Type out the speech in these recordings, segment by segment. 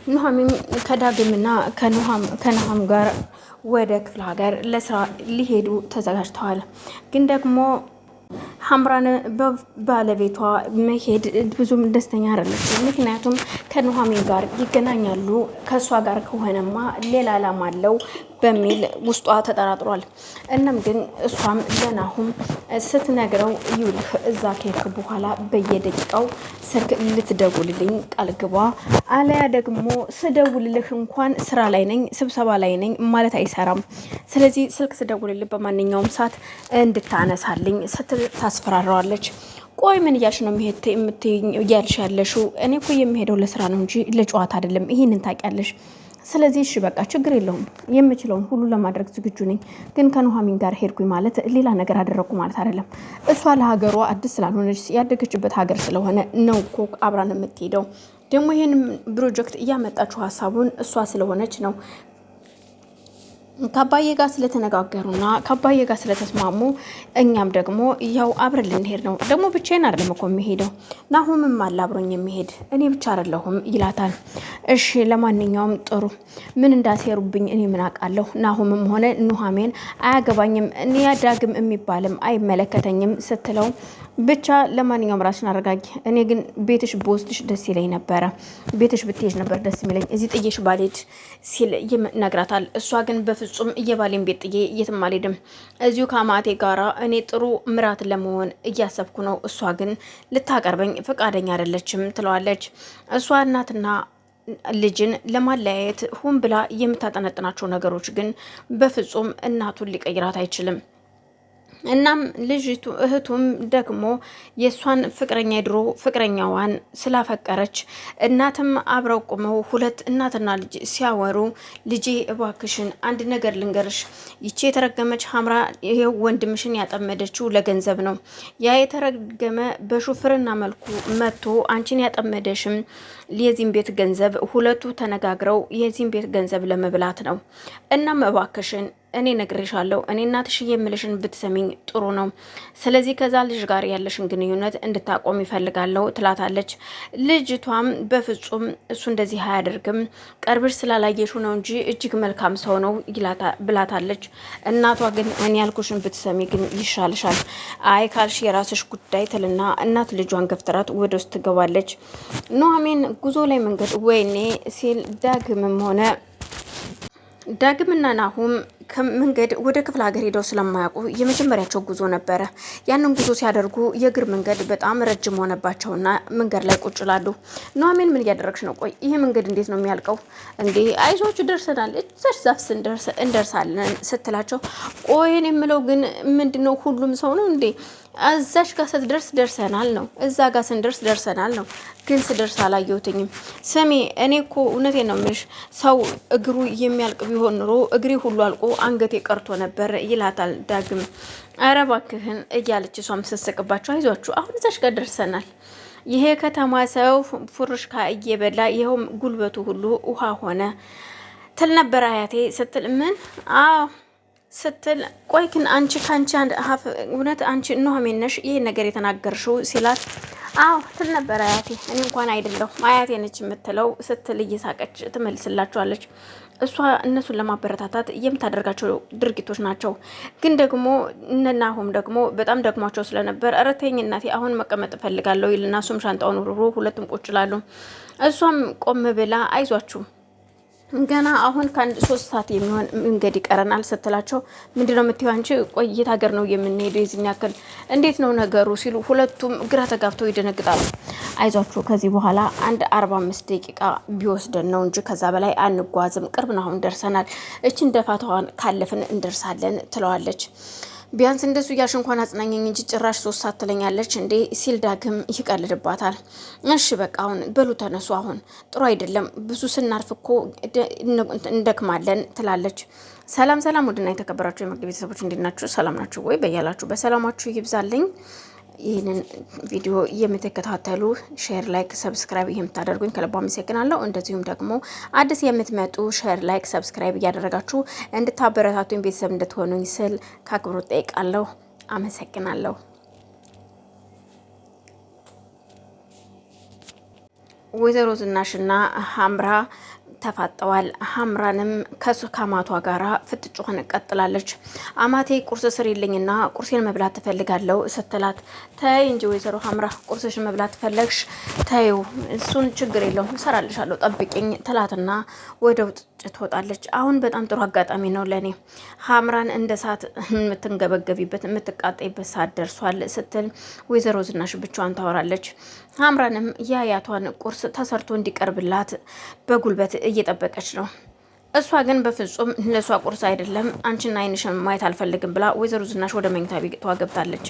ኑሐሚን ከዳግምና ከኑሐም ጋር ወደ ክፍለ ሀገር ለስራ ሊሄዱ ተዘጋጅተዋል። ግን ደግሞ ሐምራን በባለቤቷ መሄድ ብዙም ደስተኛ አይደለች። ምክንያቱም ከኑሐሚን ጋር ይገናኛሉ፣ ከእሷ ጋር ከሆነማ ሌላ ዓላማ አለው በሚል ውስጧ ተጠራጥሯል። እናም ግን እሷም ለናሁም ስትነግረው ይውልህ እዛ ከሄድክ በኋላ በየደቂቃው ስልክ ልትደውልልኝ ቃል ግባ፣ አለያ ደግሞ ስደውልልህ እንኳን ስራ ላይ ነኝ ስብሰባ ላይ ነኝ ማለት አይሰራም። ስለዚህ ስልክ ስደውልልህ በማንኛውም ሰዓት እንድታነሳልኝ ስትል ታስፈራረዋለች። ቆይ ምን እያልሽ ነው እያልሽ ያለሽው? እኔ እኮ የሚሄደው ለስራ ነው እንጂ ለጨዋታ አይደለም፣ ይሄንን ታውቂያለሽ። ስለዚህ እሺ በቃ ችግር የለውም፣ የምችለውን ሁሉ ለማድረግ ዝግጁ ነኝ። ግን ከኑሐሚን ጋር ሄድኩኝ ማለት ሌላ ነገር አደረግኩ ማለት አይደለም። እሷ ለሀገሯ አዲስ ስላልሆነች ያደገችበት ሀገር ስለሆነ ነው እኮ አብራን የምትሄደው። ደግሞ ይህን ፕሮጀክት እያመጣችው ሀሳቡን እሷ ስለሆነች ነው። ከአባዬ ጋር ስለተነጋገሩና ከአባዬ ጋር ስለተስማሙ እኛም ደግሞ ያው አብረን ልንሄድ ነው። ደግሞ ብቻዬን አይደለም እኮ የሚሄደው፣ ናሁምም አለ አብሮኝ የሚሄድ፣ እኔ ብቻ አይደለሁም ይላታል። እሺ ለማንኛውም ጥሩ፣ ምን እንዳሴሩብኝ እኔ ምን አውቃለሁ? ናሁምም ሆነ ኑሐሚን አያገባኝም፣ እኔ ዳግም የሚባልም አይመለከተኝም ስትለው ብቻ ለማንኛውም ራስሽን አረጋጊ። እኔ ግን ቤትሽ በወስድሽ ደስ ይለኝ ነበረ፣ ቤትሽ ብትሄጅ ነበር ደስ የሚለኝ፣ እዚህ ጥዬሽ ባልሄድ ሲል ይነግራታል። እሷ ግን በፍጹም እየባሌን ቤት ጥዬ የትም አልሄድም፣ እዚሁ ከአማቴ ጋራ እኔ ጥሩ ምራት ለመሆን እያሰብኩ ነው፣ እሷ ግን ልታቀርበኝ ፈቃደኛ አይደለችም ትለዋለች። እሷ እናትና ልጅን ለማለያየት ሁን ብላ የምታጠነጥናቸው ነገሮች ግን በፍጹም እናቱን ሊቀይራት አይችልም። እናም ልጅቱ እህቱም ደግሞ የእሷን ፍቅረኛ የድሮ ፍቅረኛዋን ስላፈቀረች እናትም አብረው ቁመው ሁለት እናትና ልጅ ሲያወሩ ልጄ እባክሽን አንድ ነገር ልንገርሽ፣ ይቺ የተረገመች ሐምራ ይሄው ወንድምሽን ያጠመደችው ለገንዘብ ነው። ያ የተረገመ በሹፍርና መልኩ መጥቶ አንቺን ያጠመደሽም የዚህም ቤት ገንዘብ ሁለቱ ተነጋግረው የዚህም ቤት ገንዘብ ለመብላት ነው። እናም እባክሽን እኔ ነግሬሻለሁ፣ እኔ እናትሽ የምልሽን ብትሰሚኝ ጥሩ ነው። ስለዚህ ከዛ ልጅ ጋር ያለሽን ግንኙነት እንድታቆም ይፈልጋለሁ ትላታለች። ልጅቷም በፍጹም እሱ እንደዚህ አያደርግም፣ ቀርብሽ ስላላየሽው ነው እንጂ እጅግ መልካም ሰው ነው ብላታለች። እናቷ ግን እኔ ያልኩሽን ብትሰሚ ግን ይሻልሻል፣ አይ ካልሽ የራስሽ ጉዳይ ትልና እናት ልጇን ገፍትራት ወደ ውስጥ ትገባለች። ኑሐሚን ጉዞ ላይ መንገድ ወይኔ ሲል ዳግምና ናሁም ከመንገድ ወደ ክፍለ ሀገር ሄደው ስለማያውቁ የመጀመሪያቸው ጉዞ ነበረ። ያንን ጉዞ ሲያደርጉ የእግር መንገድ በጣም ረጅም ሆነባቸውና መንገድ ላይ ቁጭ ላሉ። ኑሐሚን ምን እያደረግሽ ነው? ቆይ ይሄ መንገድ እንዴት ነው የሚያልቀው? እንዴ አይዟችሁ ደርሰናል፣ እዛች ዛፍ እንደርሳለን ስትላቸው፣ ቆይን የምለው ግን ምንድነው ሁሉም ሰው ነው እንዴ? እዛች ጋር ስትደርስ ደርሰናል ነው፣ እዛ ጋር ስንደርስ ደርሰናል ነው፣ ግን ስደርስ አላየሁትኝም። ስሚ እኔ እኮ እውነቴን ነው የምልሽ፣ ሰው እግሩ የሚያልቅ ቢሆን ኑሮ እግሬ ሁሉ አልቆ አንገቴ ቀርቶ ነበር ይላታል ዳግም። ኧረ እባክህን እያለች እሷም ስትስቅባቸው፣ አይዟችሁ አሁን እዛች ጋር ደርሰናል፣ ይሄ ከተማ ሰው ፉርሽካ እየበላ ይኸው ጉልበቱ ሁሉ ውሃ ሆነ ትል ነበር አያቴ ስትል፣ ምን አዎ ስትል፣ ቆይ ግን አንቺ ካንቺ እውነት አንቺ ኑሐሚን ነሽ ይሄ ነገር የተናገርሽው ሲላት፣ አዎ ትል ነበር አያቴ፣ እኔ እንኳን አይደለሁ አያቴ ነች የምትለው ስትል እየሳቀች ትመልስላቸዋለች። እሷ እነሱን ለማበረታታት የምታደርጋቸው ድርጊቶች ናቸው። ግን ደግሞ እነናሁም ደግሞ በጣም ደግሟቸው ስለነበር ኧረ ተይኝ እናቴ አሁን መቀመጥ እፈልጋለሁ ይልና እሱም ሻንጣውን ውርውሮ ሁለቱም ቁጭ ይላሉ። እሷም ቆም ብላ አይዟችሁ ገና አሁን ከአንድ 3 ሰዓት የሚሆን መንገድ ይቀረናል ስትላቸው፣ ምንድነው የምትይው አንቺ? ቆየት ሀገር ነው የምንሄደው የዚህን ያክል እንዴት ነው ነገሩ ሲሉ ሁለቱም ግራ ተጋብተው ይደነግጣሉ። አይዟችሁ ከዚህ በኋላ አንድ 45 ደቂቃ ቢወስደን ነው እንጂ ከዛ በላይ አንጓዝም፣ ቅርብ ነው አሁን ደርሰናል፣ እችን ደፋታዋን ካለፍን እንደርሳለን ትለዋለች። ቢያንስ እንደሱ እያልሽ እንኳን አጽናኘኝ እንጂ ጭራሽ 3 ሰዓት ትለኛለች እንዴ ሲል ዳግም ይቀልድባታል። እሺ በቃ አሁን በሉ ተነሱ፣ አሁን ጥሩ አይደለም ብዙ ስናርፍ እኮ እንደክማለን ትላለች። ሰላም ሰላም፣ ውድና የተከበራችሁ የመግቢ ቤተሰቦች እንዴት ናችሁ? ሰላም ናችሁ ወይ? በያላችሁ በሰላማችሁ ይብዛልኝ። ይህንን ቪዲዮ የምትከታተሉ ሼር፣ ላይክ፣ ሰብስክራይብ የምታደርጉኝ ከልባ አመሰግናለሁ። እንደዚሁም ደግሞ አዲስ የምትመጡ ሼር፣ ላይክ፣ ሰብስክራይብ እያደረጋችሁ እንድታበረታቱኝ ቤተሰብ እንድትሆኑኝ ስል ከአክብሮት ጠይቃለሁ። አመሰግናለሁ። ወይዘሮ ዝናሽና ሀምራ ተፋጠዋል። ሀምራንም ከአማቷ ጋራ ፍጥጫዋን ቀጥላለች። አማቴ ቁርስ ስሪልኝና ቁርሴን መብላት ትፈልጋለሁ ስትላት፣ ተይ እንጂ ወይዘሮ ሀምራ ቁርስሽን መብላት ፈለግሽ ተይው፣ እሱን ችግር የለውም እሰራልሻለሁ ጠብቂኝ ትላትና ወደ ውጭ ትወጣለች። አሁን በጣም ጥሩ አጋጣሚ ነው ለኔ ሀምራን እንደ ሰዓት የምትንገበገቢበት የምትቃጠይበት ሰዓት ደርሷል ስትል ወይዘሮ ዝናሽ ብቻዋን ታወራለች። ሀምራንም የአያቷን ቁርስ ተሰርቶ እንዲቀርብላት በጉልበት እየጠበቀች ነው። እሷ ግን በፍጹም ለሷ ቁርስ አይደለም አንቺና አይንሽን ማየት አልፈልግም ብላ ወይዘሮ ዝናሽ ወደ መኝታ ቤቷ ገብታለች።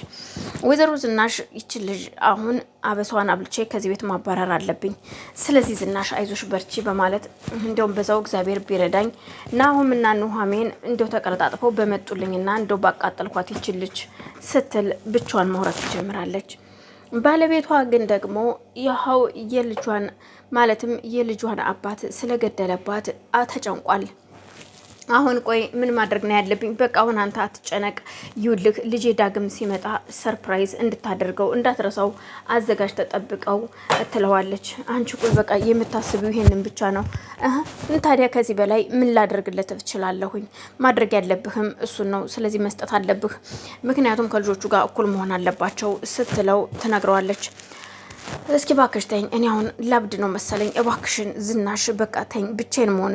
ወይዘሮ ዝናሽ ይች ልጅ አሁን አበሷን አብልቼ ከዚህ ቤት ማባረር አለብኝ፣ ስለዚህ ዝናሽ አይዞሽ በርቺ በማለት እንደውም በዛው እግዚአብሔር ቢረዳኝ ናሆምና ኑሐሚን እንደው ተቀለጣጥፈው በመጡልኝና እንደው ባቃጠልኳት ይች ልጅ ስትል ብቻዋን ማውራት ትጀምራለች። ባለቤቷ ግን ደግሞ ይኸው የልጇን ማለትም የልጇን አባት ስለገደለባት ተጨንቋል። አሁን ቆይ ምን ማድረግ ነው ያለብኝ? በቃ አሁን አንተ አትጨነቅ፣ ይውልህ ልጄ ዳግም ሲመጣ ሰርፕራይዝ እንድታደርገው እንዳትረሳው አዘጋጅ ተጠብቀው ትለዋለች። አንቺ ቆይ በቃ የምታስቢው ይሄንን ብቻ ነው? ታዲያ ከዚህ በላይ ምን ላደርግለት እችላለሁኝ? ማድረግ ያለብህም እሱን ነው። ስለዚህ መስጠት አለብህ፣ ምክንያቱም ከልጆቹ ጋር እኩል መሆን አለባቸው ስትለው ትነግረዋለች። እስኪ እባክሽ ተይኝ፣ እኔ አሁን ላብድ ነው መሰለኝ፣ እባክሽን ዝናሽ በቃ ተይኝ፣ ብቻዬን መሆን